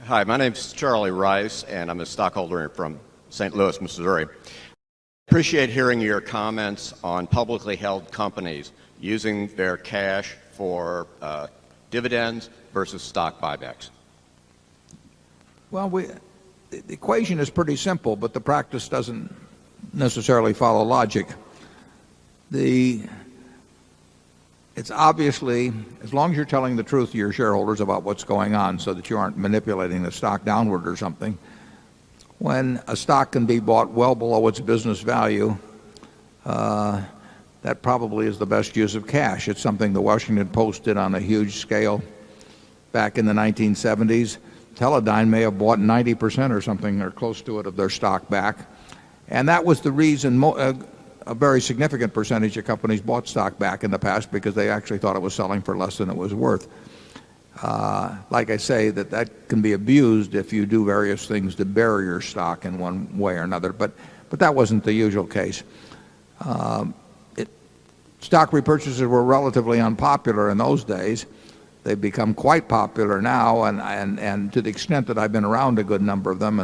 Hi, my name's Charlie Rice, and I'm a stockholder from St. Louis, Missouri. Appreciate hearing your comments on publicly held companies using their cash for dividends versus stock buybacks. Well, the equation is pretty simple, but the practice doesn't necessarily follow logic. It's obviously, as long as you're telling the truth to your shareholders about what's going on so that you aren't manipulating the stock downward or something, when a stock can be bought well below its business value, that probably is the best use of cash. It's something the Washington Post did on a huge scale back in the 1970s. Teledyne may have bought 90% or something or close to it of their stock back. And that was the reason a very significant percentage of companies bought stock back in the past, because they actually thought it was selling for less than it was worth. Like I say, that can be abused if you do various things to bury your stock in one way or another, but that wasn't the usual case. Stock repurchases were relatively unpopular in those days. They've become quite popular now, and to the extent that I've been around a good number of them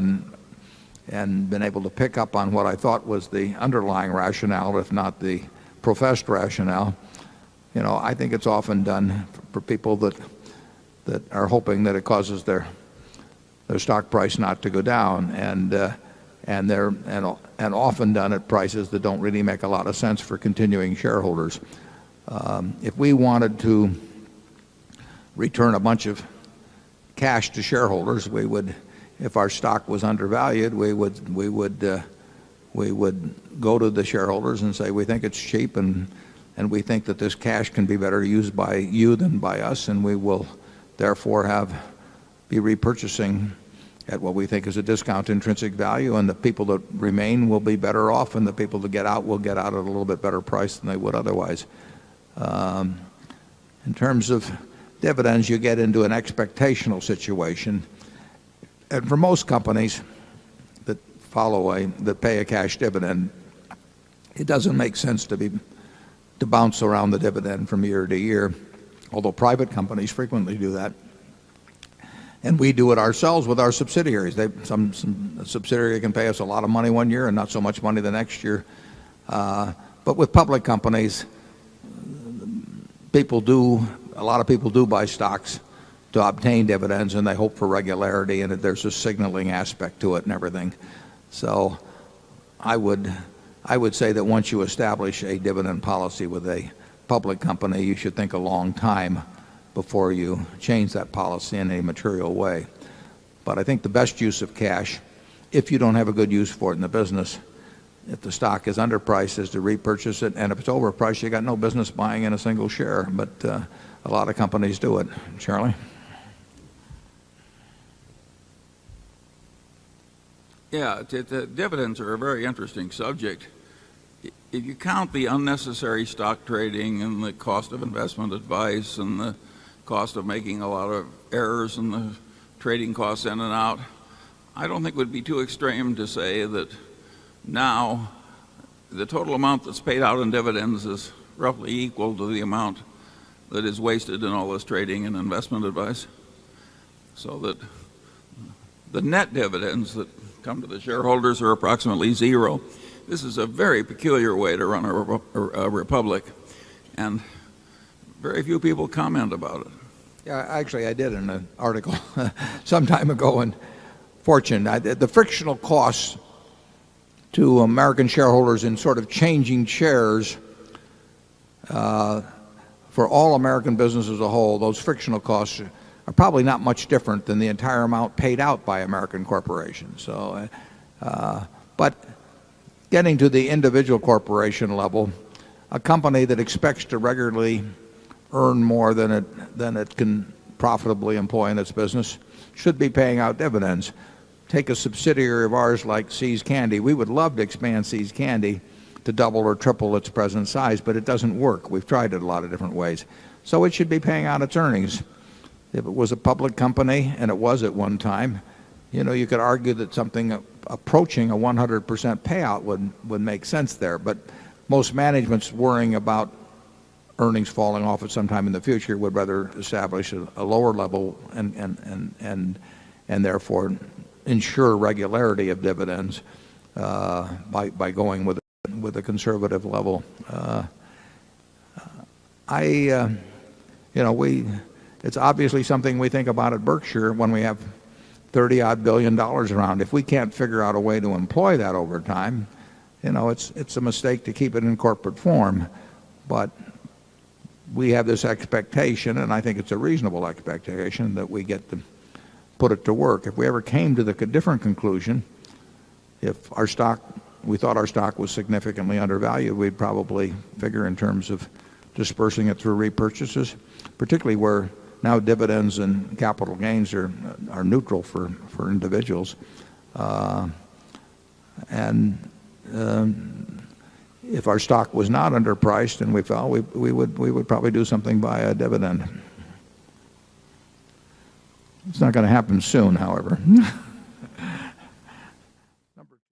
and been able to pick up on what I thought was the underlying rationale, if not the professed rationale, I think it's often done for people that are hoping that it causes their stock price not to go down, and often done at prices that don't really make a lot of sense for continuing shareholders. If we wanted to return a bunch of cash to shareholders, we would, if our stock was undervalued, we would go to the shareholders and say, we think it's cheap, and we think that this cash can be better used by you than by us, and we will therefore be repurchasing at what we think is a discount to intrinsic value, and the people that remain will be better off, and the people that get out will get out at a little bit better price than they would otherwise. In terms of dividends, you get into an expectational situation. And for most companies that pay a cash dividend, it doesn't make sense to bounce around the dividend from year to year, although private companies frequently do that. And we do it ourselves with our subsidiaries. Some subsidiary can pay us a lot of money one year and not so much money the next year. But with public companies, a lot of people do buy stocks to obtain dividends, and they hope for regularity, and there's a signaling aspect to it and everything. So I would say that once you establish a dividend policy with a public company, you should think a long time before you change that policy in a material way. But I think the best use of cash, if you don't have a good use for it in the business, if the stock is underpriced, is to repurchase it, and if it's overpriced, you got no business buying in a single share. But a lot of companies do it. Charlie? Yeah, dividends are a very interesting subject. If you count the unnecessary stock trading and the cost of investment advice and the cost of making a lot of errors and the trading costs in and out, I don't think it would be too extreme to say that now the total amount that's paid out in dividends is roughly equal to the amount that is wasted in all this trading and investment advice. So that the net dividends that come to the shareholders are approximately zero. This is a very peculiar way to run a republic, and very few people comment about it. Yeah, actually, I did in an article some time ago in Fortune. The frictional costs to American shareholders in sort of changing shares for all American business as a whole, those frictional costs are probably not much different than the entire amount paid out by American corporations. So, but getting to the individual corporation level, a company that expects to regularly earn more than it can profitably employ in its business should be paying out dividends. Take a subsidiary of ours like See's Candy. We would love to expand See's Candy to double or triple its present size, but it doesn't work. We've tried it a lot of different ways. So it should be paying out its earnings. If it was a public company, and it was at one time, you could argue that something approaching a 100% payout would make sense there. But most management's worrying about earnings falling off at some time in the future would rather establish a lower level and and therefore ensure regularity of dividends by going with a conservative level. It's obviously something we think about at Berkshire when we have $30-odd billion around. If we can't figure out a way to employ that over time, it's a mistake to keep it in corporate form. But we have this expectation, and I think it's a reasonable expectation, that we get to put it to work. If we ever came to the different conclusion, if we thought our stock was significantly undervalued, we'd probably figure in terms of dispersing it through repurchases, particularly where now dividends and capital gains are neutral for individuals. If our stock was not underpriced and we fell, we would probably do something by a dividend. It's not going to happen soon, however.